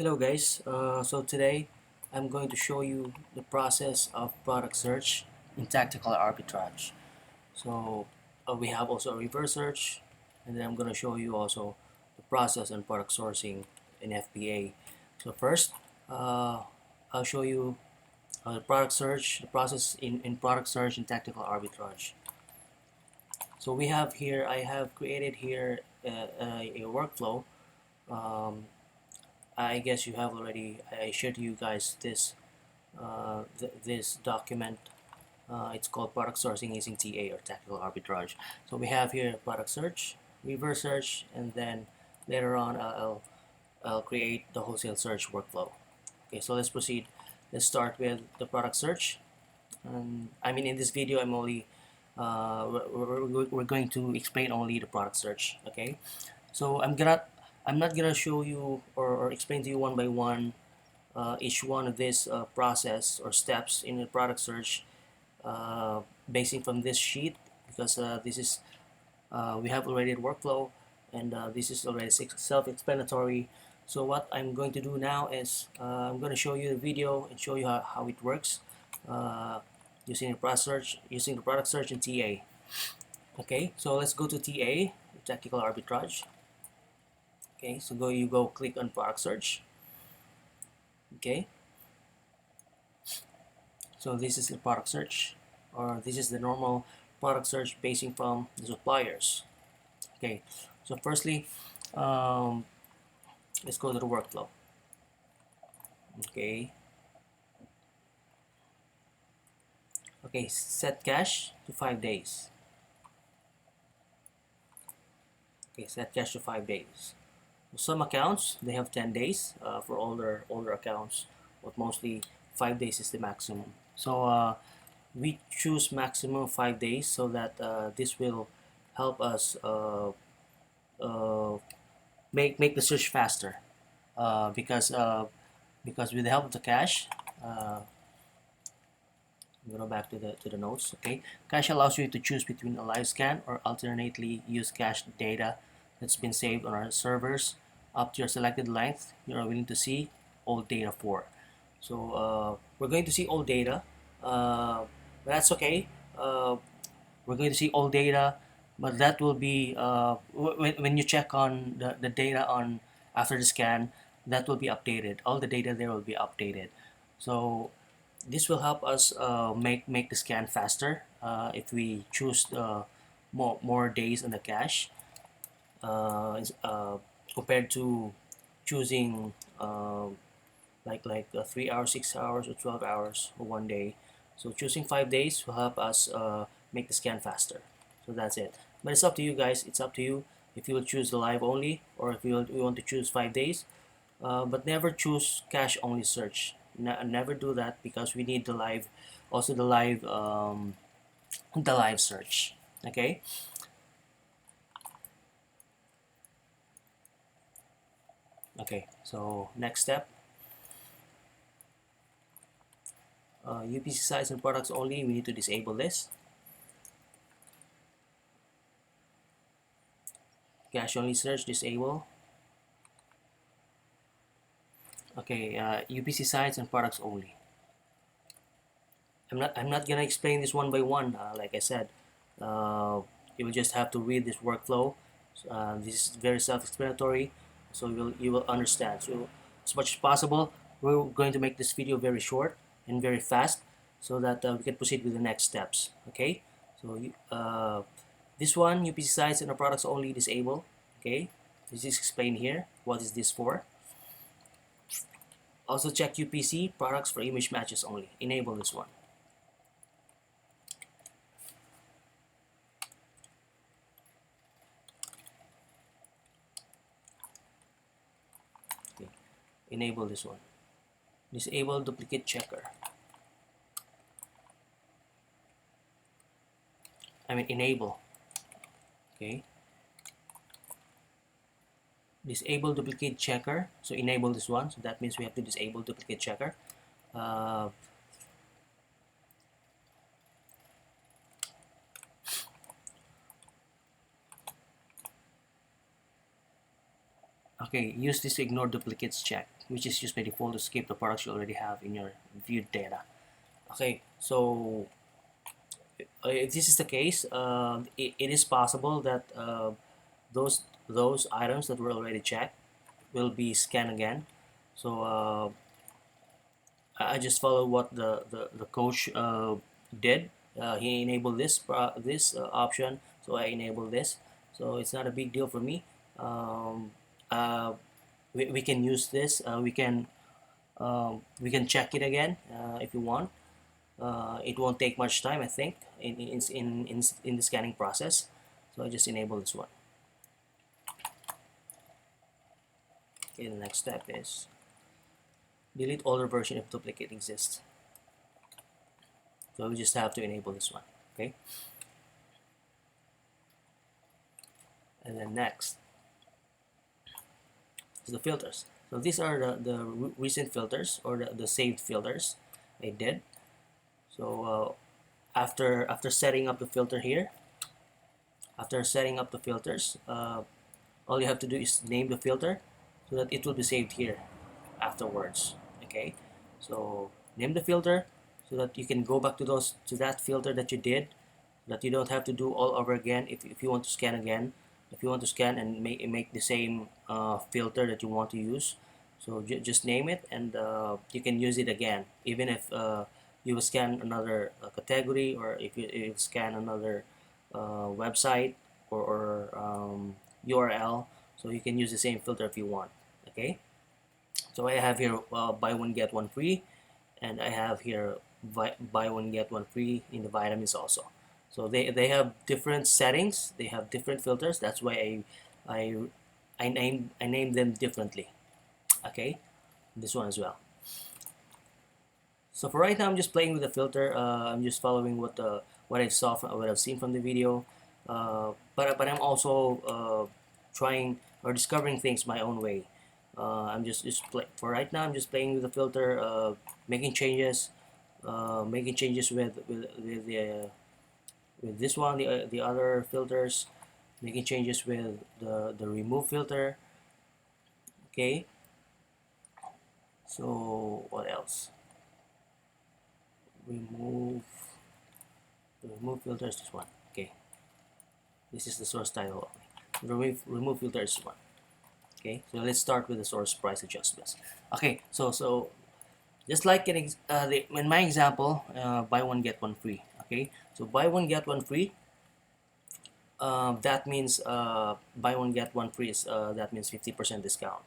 Hello guys, so today I'm going to show you the process of product search in tactical arbitrage. So we have also a reverse search, and then I'm going to show you also the process and product sourcing in FBA. So first, I'll show you the product search, the process in product search in tactical arbitrage. So we have here, I have created here a workflow. Um, I guess you have already. I shared to you guys this document. It's called product sourcing using TA or tactical arbitrage. So we have here product search, reverse search, and then later on I'll create the wholesale search workflow. Okay, so let's proceed. Let's start with the product search. I mean, in this video, I'm only we're going to explain only the product search. Okay, so I'm not gonna show you or explain to you one by one each one of this process or steps in the product search uh, basing from this sheet, because this is we have already a workflow, and this is already self-explanatory. So what I'm going to do now is I'm going to show you the video and show you how it works uh, using the product search and TA. Okay, so let's go to TA, tactical arbitrage. Okay, so you go click on product search. Okay, so this is the product search, or this is the normal product search basing from the suppliers. Okay, so firstly, um, let's go to the workflow. Okay, set cache to 5 days. Okay, set cache to 5 days. Some accounts, they have 10 days for older accounts, but mostly 5 days is the maximum. So we choose maximum 5 days so that this will help us uh, make the search faster, because with the help of the cache, I'm gonna go back to the notes. Okay, cache allows you to choose between a live scan or alternately use cache data that's been saved on our servers up to your selected length you are willing to see all data for. So we're going to see all data, but that's okay. We're going to see all data, but that will be when you check on the data on after the scan, that will be updated. All the data there will be updated. So this will help us make the scan faster if we choose more days on the cache, compared to choosing like 3 hours, 6 hours, or 12 hours or one day. So choosing 5 days will help us make the scan faster. So that's it. But it's up to you guys. It's up to you if you will choose the live only, or if you want to choose 5 days. But never choose cache only search. Never do that, because we need the live, also the live search. Okay. Okay. So next step. UPC sites and products only. We need to disable this. Cache only search, disable. Okay, UPC sites and products only. I'm not gonna explain this one by one. Like I said, you will just have to read this workflow. This is very self-explanatory, so you will understand. So as much as possible, we're going to make this video very short and very fast, so that we can proceed with the next steps. Okay, so this one, UPC sites and products only, disable. Okay, this is explained here. What is this for? Also check UPC products for image matches only. Enable this one. Okay. Enable this one. Disable duplicate checker. Enable. Okay. Disable duplicate checker. So enable this one. So that means we have to disable duplicate checker. Okay, use this to ignore duplicates check. which is used by default to skip the products you already have in your viewed data. Okay, so if this is the case, it is possible that those items that were already checked will be scanned again. So I just follow what the coach did. He enabled this option, so I enable this. So it's not a big deal for me. Um, uh, we can use this. We can check it again if you want. It won't take much time, I think, in the scanning process. So I just enable this one. Okay, the next step is delete older version if duplicate exists. So we just have to enable this one. Okay, and then next is the filters. So these are the recent filters, or the saved filters I did. So after setting up the filter here, after setting up the filters, all you have to do is name the filter so that it will be saved here afterwards. Okay, so name the filter so that you can go back to that filter that you did, that you don't have to do all over again if you want to scan again. If you want to scan and make the same filter that you want to use, so just name it, and you can use it again, even if you will scan another category, or if you scan another website or URL, so you can use the same filter if you want. Okay, so I have here buy one get one free, and I have here buy one get one free in the vitamins also. So they have different settings, they have different filters. That's why I name them differently. Okay, this one as well. So for right now, I'm just playing with the filter. I'm just following what I saw from what I've seen from the video. But I'm also trying or discovering things my own way. I'm just for right now. I'm just playing with the filter, making changes, with this one, the other filters, making changes with the remove filter. Okay. So what else? Remove filter is this one. Okay, this is the source title. Remove filter is this one. Okay, so let's start with the source price adjustments. Okay, so just like in my example, buy one get one free. Okay, so buy one get one free. That means buy one get one free is that means 50% discount.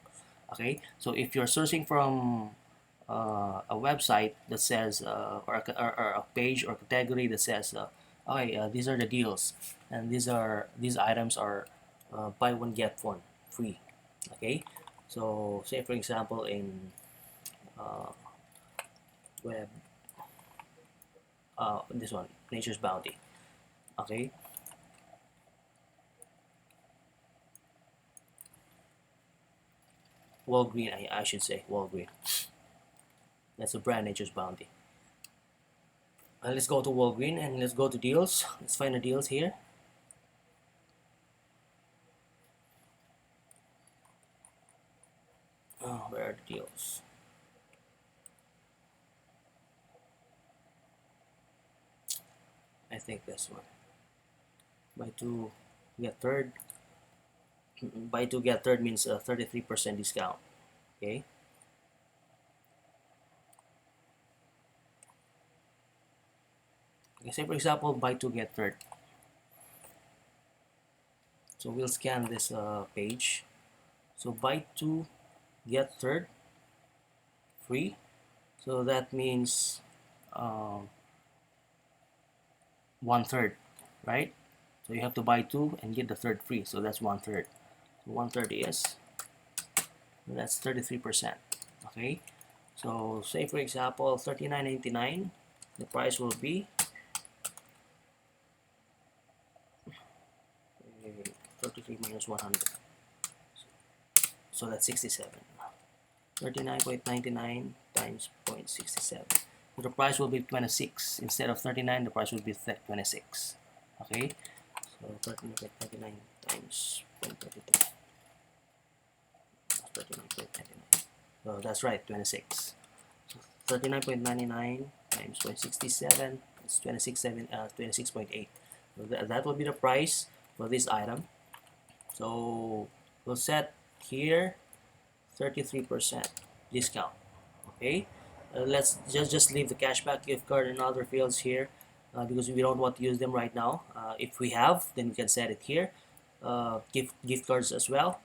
Okay, so if you're searching from a website that says or a page or category that says okay, these are the deals, and these items are buy one get one free. Okay, so say for example in web, this one, Nature's Bounty. Okay, Walgreen, I should say Walgreen. That's the brand, Nature's Bounty. Let's go to Walgreen and let's go to deals. Let's find the deals here. Oh, where are the deals? I think this one. Buy two, get third. Buy two, get third means a 33% discount. Okay. Okay, say for example, buy two, get third. So we'll scan this page. So buy two, get third free. So that means 1/3, right? So you have to buy two and get the third free. So that's 1/3. So 1/3 is, that's 33%. Okay. So say for example, $39.99. The price will be 33 minus 100. So that's 67. 39.99 times 0.67. So the price will be 26. Instead of 39, the price will be 26. Okay. So 39.99 times 0.32. 39.99. That's right, 26. So 39.99 times 0.67 is 26.8. So that will be the price for this item. So we'll set here 33% discount. Okay, let's just leave the cashback gift card and other fields here because we don't want to use them right now. If we have, then we can set it here. Gift cards as well.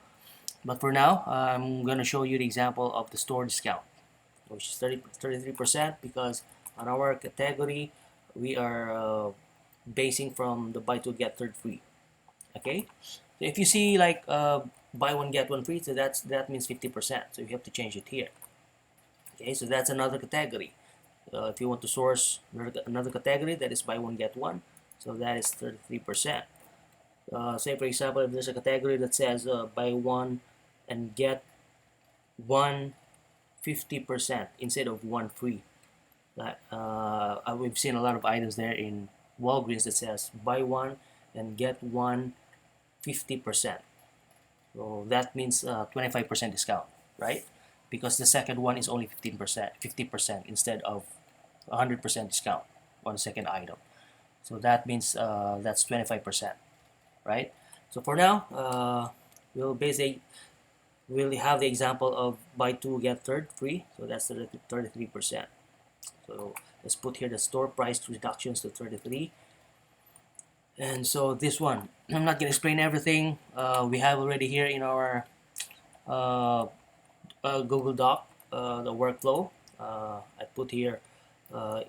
But for now, I'm going to show you the example of the store discount, which is 33% because on our category, we are basing from the buy two get third free. Okay, so if you see like buy one get one free, so that means 50%. So you have to change it here. Okay, so that's another category. If you want to source another category, that is buy one get one, so that is 33%. Say for example, if there's a category that says buy one and get one 50% instead of one free. We've seen a lot of items there in Walgreens that says buy one and get one 50%. So that means 25% discount, right? Because the second one is only 15%, 50% instead of 100% discount on the second item. So that means that's 25%, right? So for now, we'll have the example of buy two get third free. So that's 33%. So let's put here the store price reductions to 33. And so this one, I'm not gonna explain everything. We have already here in our Google Doc the workflow. I put here uh,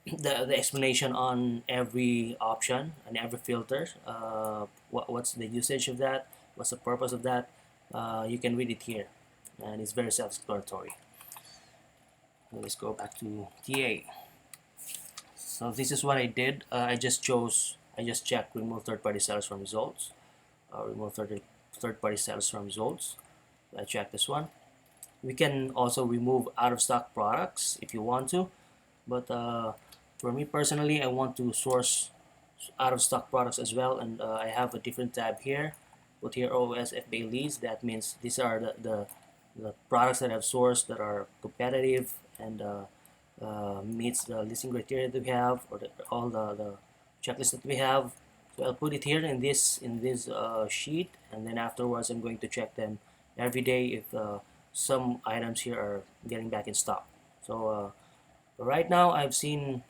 the explanation on every option and every filter. What's the usage of that? What's the purpose of that? You can read it here, and it's very self-explanatory. Let's go back to TA. So this is what I did. I just checked remove third-party sellers from results. Remove third-party sellers from results. I checked this one. We can also remove out-of-stock products if you want to, but for me personally, I want to source out-of-stock products as well, and I have a different tab here. Put here OS FBA leads. That means these are the products that I've sourced that are competitive and meets the listing criteria that we have, or all the checklists that we have. So I'll put it here in this sheet, and then afterwards I'm going to check them every day if some items here are getting back in stock. So right now I've seen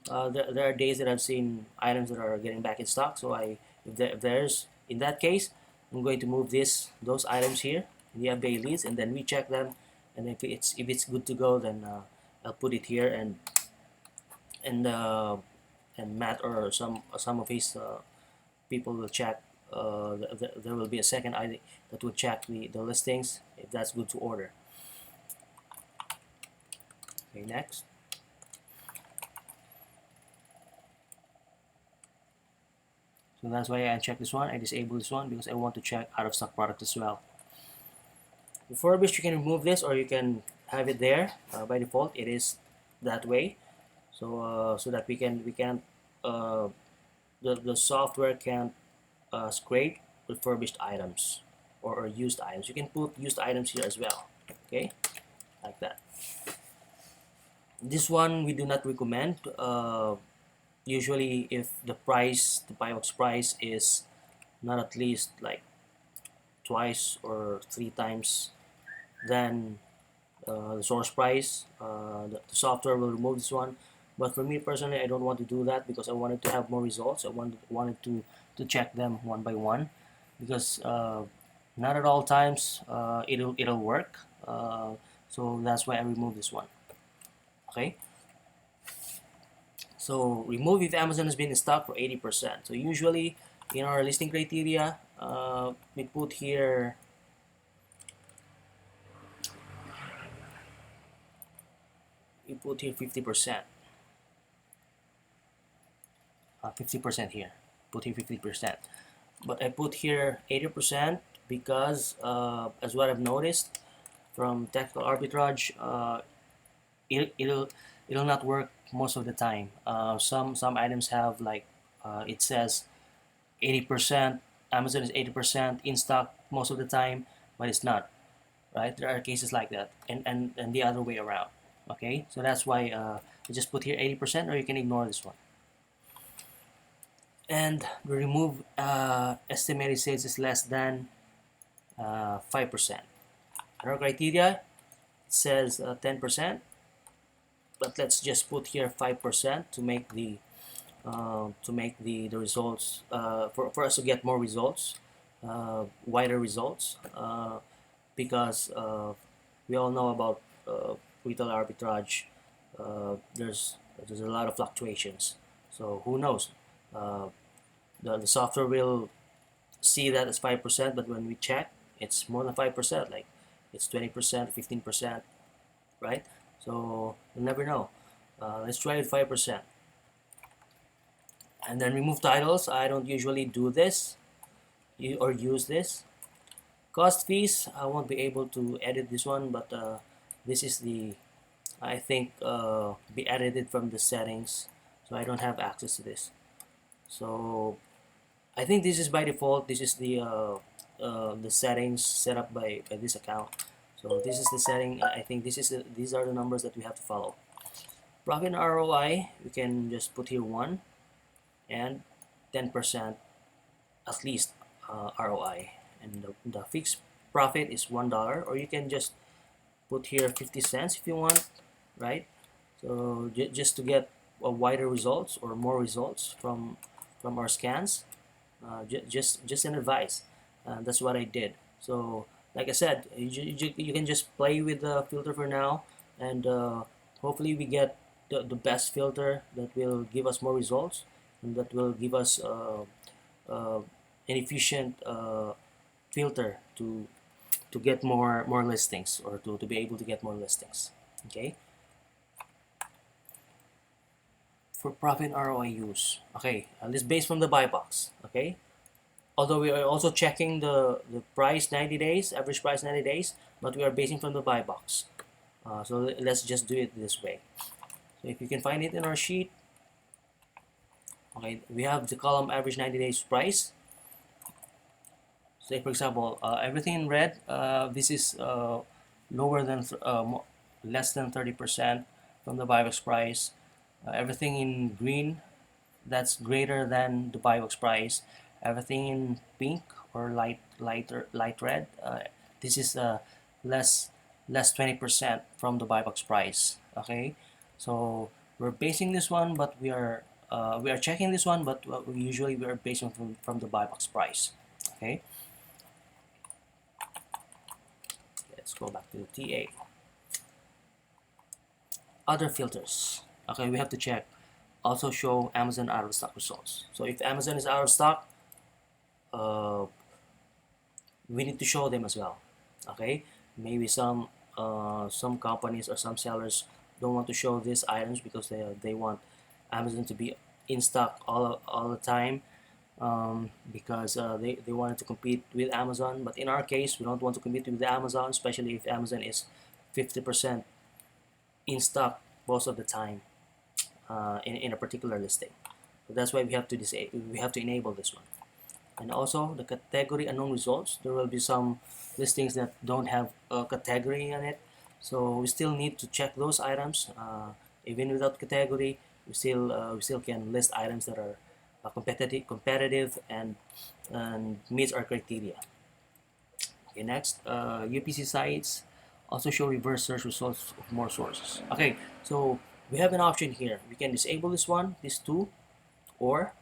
there are days that I've seen items that are getting back in stock. So if there's in that case, I'm going to move those items here in the FBA leads, and then recheck them, and if it's good to go, then I'll put it here, and Matt or some of his people will check. There will be a second ID that will check the listings if that's good to order. Okay, next. So that's why I check this one. I disable this one because I want to check out of stock product as well. Refurbished, you can remove this or you can have it there. By default, it is that way. So so that we can the software can scrape refurbished items or used items. You can put used items here as well. Okay, like that. This one we do not recommend. Usually, if the buy box price is not at least like twice or three times than the source price, the software will remove this one. But for me personally, I don't want to do that because I wanted to have more results. I wanted to check them one by one because not at all times it'll work. So that's why I removed this one. Okay. So remove if Amazon has been in stock for 80%. So usually in our listing criteria, we put here 50%. 50% here. Put here 50%. But I put here 80% because as what I've noticed from technical arbitrage, it'll not work most of the time. Some items have like it says 80%. Amazon is 80% in stock most of the time, but it's not, right? There are cases like that, and the other way around. Okay, so that's why I just put here 80%, or you can ignore this one. And we remove estimated sales is less than 5%. Our criteria says 10%, but let's just put here 5% to make the results for us to get more results, wider results, because we all know about retail arbitrage. There's a lot of fluctuations, so who knows? Uh, the software will see that as 5%, but when we check, it's more than 5%. Like it's 20%, 15%, right? So you'll never know. Let's try it 5%, and then remove titles. I don't usually do this or use this. Cost fees, I won't be able to edit this one, but this is the, I think, be edited from the settings, so I don't have access to this. So I think this is by default. This is the settings set up by this account. So this is the setting. I think these are the numbers that we have to follow. Profit and ROI, we can just put here 1 and 10% at least ROI, and the fixed profit is $1, or you can just put here 50 cents if you want, right? So just to get wider results or more results from our scans, just an advice. That's what I did. So like I said, you can just play with the filter for now, and hopefully we get the best filter that will give us more results, and that will give us an efficient filter to get more listings, or to be able to get more listings. Okay, for profit ROI use, okay, this is based from the buy box. Okay, although we are also checking the price 90 days, average price 90 days, but we are basing from the buy box. So let's just do it this way. So if you can find it in our sheet, okay, we have the column average 90 days price. Say for example, everything in red, this is lower than less than 30% from the buy box price. Everything in green, that's greater than the buy box price. Everything in pink or light red, this is less 20% from the buy box price. Okay, so we're basing this one, but we are checking this one, but usually we are basing from the buy box price. Okay, let's go back to the TA. Other filters. Okay, we have to check. Also show Amazon out of stock results. So if Amazon is out of stock, we need to show them as well. Okay, maybe some companies or some sellers don't want to show these items because they want Amazon to be in stock all the time, because they wanted to compete with Amazon. But in our case, we don't want to compete with Amazon, especially if Amazon is 50% in stock most of the time in a particular listing. So that's why we have to enable this one. And also the category unknown results. There will be some listings that don't have a category in it, so we still need to check those items. Even without category, we still can list items that are competitive and meets our criteria. Okay, next, UPC sites also show reverse search results of more sources. Okay, so we have an option here. We can disable this one, these two, or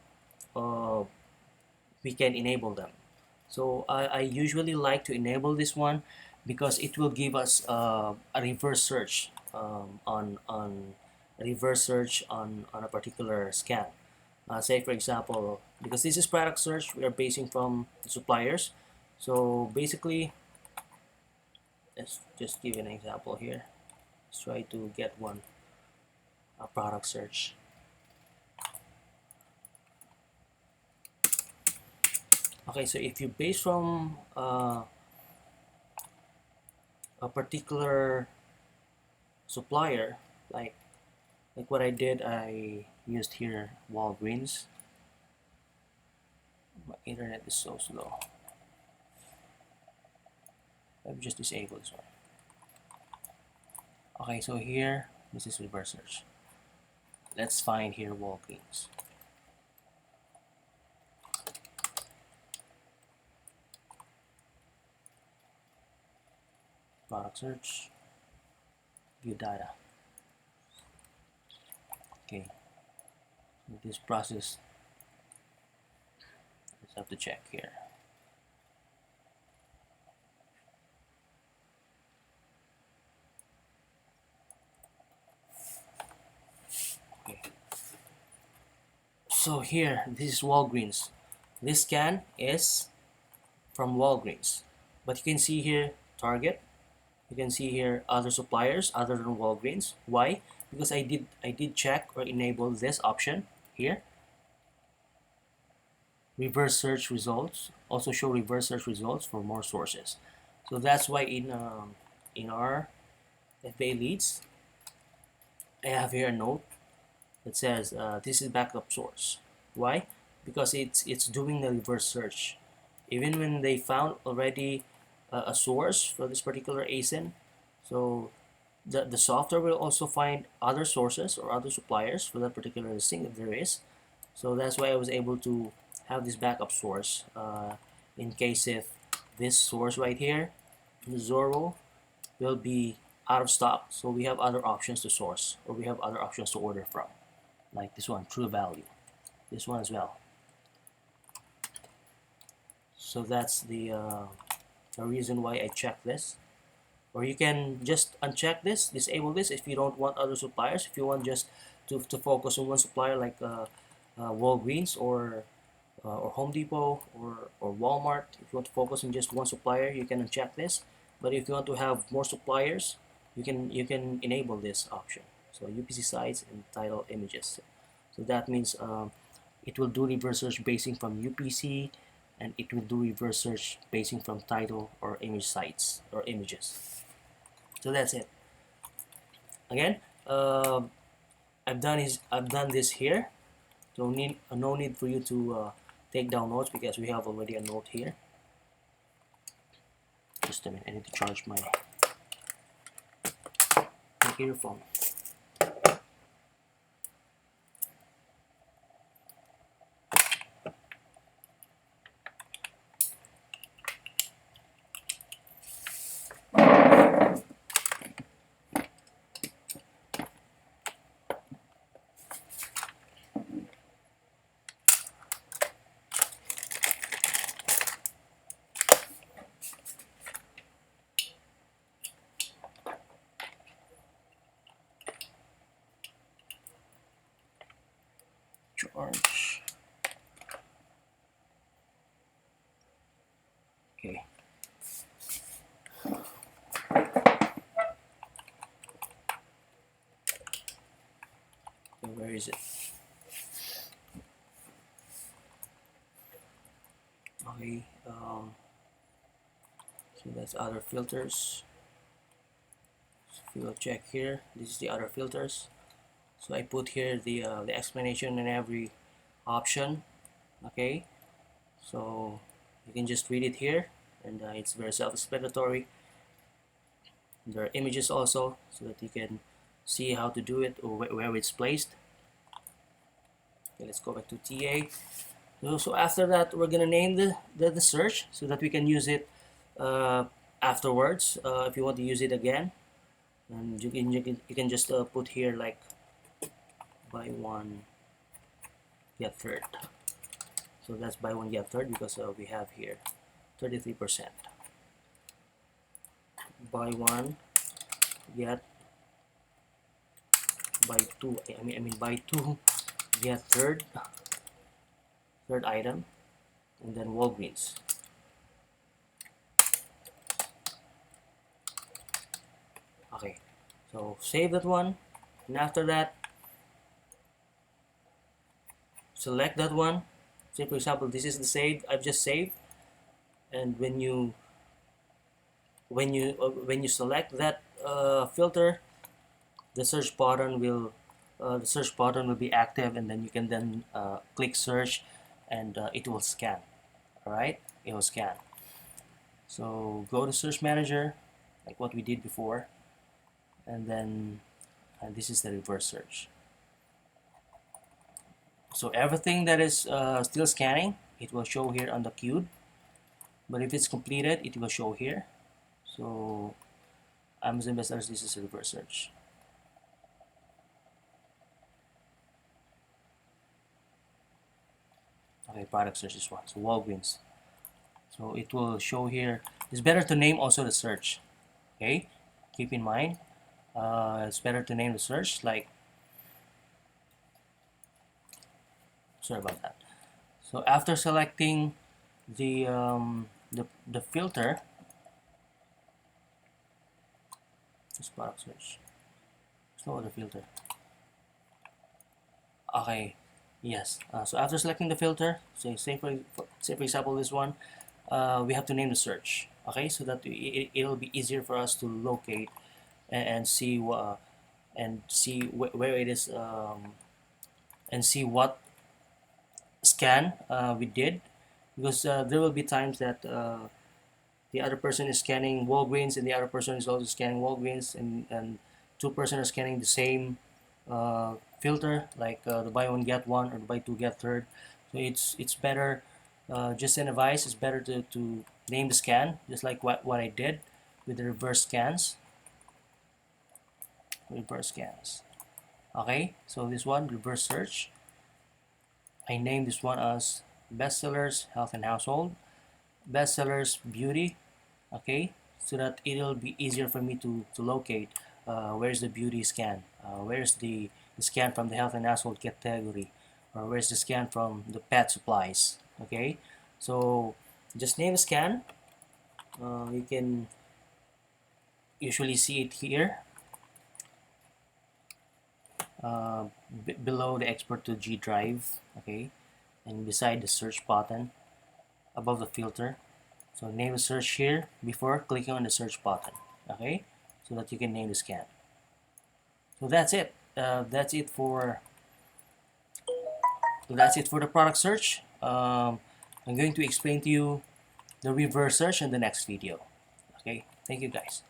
we can enable them. So I usually like to enable this one because it will give us a reverse search on a particular scan. Say for example, because this is product search, we are basing from the suppliers. So basically, let's just give an example here. Let's try to get a product search. Okay, so if you base from a particular supplier, like what I did, I used here Walgreens. My internet is so slow. Let me just disable this one. Okay, so here, this is reverse search. Let's find here Walgreens. Product search, view data. Okay, so this process, let's have to check here. Okay. So here, this is Walgreens. This scan is from Walgreens, but you can see here Target. You can see here other suppliers other than Walgreens. Why? Because I did check or enable this option here. Reverse search results also show reverse search results for more sources. So that's why in our FBA leads, I have here a note that says this is backup source. Why? Because it's doing the reverse search. Even when they found already a source for this particular ASIN, so the software will also find other sources or other suppliers for that particular listing if there is. So that's why I was able to have this backup source in case if this source right here, the Zorro, will be out of stock. So we have other options to source, or we have other options to order from, like this one, True Value, this one as well. So that's the reason why I check this. Or you can just uncheck this, disable this if you don't want other suppliers. If you want just to focus on one supplier like Walgreens or Home Depot or Walmart, if you want to focus on just one supplier, you can uncheck this. But if you want to have more suppliers, you can enable this option. So UPC sites and title images. So that means it will do reverse search basing from UPC, and it will do reverse search basing from title or image sites or images. So that's it. Again, I've done this here. So no need for you to take down notes because we have already a note here. Just a minute, I need to charge my earphone. Charge. Okay. So where is it? Okay. So that's other filters. So if you will check here, this is the other filters. So I put here the explanation in every option. Okay. So you can just read it here, and it's very self-explanatory. There are images also, so that you can see how to do it or where it's placed. Okay, let's go back to TA. So after that, we're gonna name the search so that we can use it afterwards if you want to use it again. And you can just put here like buy one get third. So that's buy one get third because we have here 33%. Buy one get buy two. I mean buy two get third item, and then Walgreens. Okay, so save that one, and after that select that one. Say for example this is the save I've just saved, and when you select that filter, the search button will be active, and then you can then click search, and it will scan. All right, it will scan. So go to search manager like what we did before, and then this is the reverse search. So everything that is still scanning, it will show here on the queued, but if it's completed, it will show here. So Amazon bestsellers, this is a reverse search. Okay, product search is one. So Walgreens. So it will show here. It's better to name also the search. Okay, keep in mind. It's better to name the search like. Sorry about that. So after selecting the filter, this product search. There's no other filter. Okay, yes. So after selecting the filter, so say for example this one, we have to name the search. Okay, so that it'll be easier for us to locate and see where it is, and see what scan we did, because there will be times that the other person is scanning Walgreens and the other person is also scanning Walgreens, and two person are scanning the same filter, like the buy one get one or the buy two get third. So it's better, just an advice, it's better to name the scan, just like what I did with the reverse scans. Okay, so this one, reverse search, I named this one as bestsellers health and household, bestsellers beauty. Okay, so that it'll be easier for me to locate where's the beauty scan, where's the scan from the health and household category, or where's the scan from the pet supplies. Okay, so just name a scan. You can usually see it here, below the export to G drive. Okay, and beside the search button above the filter. So name the search here before clicking on the search button. Okay, so that you can name the scan. So that's it. That's it for the product search. I'm going to explain to you the reverse search in the next video. Okay, thank you guys.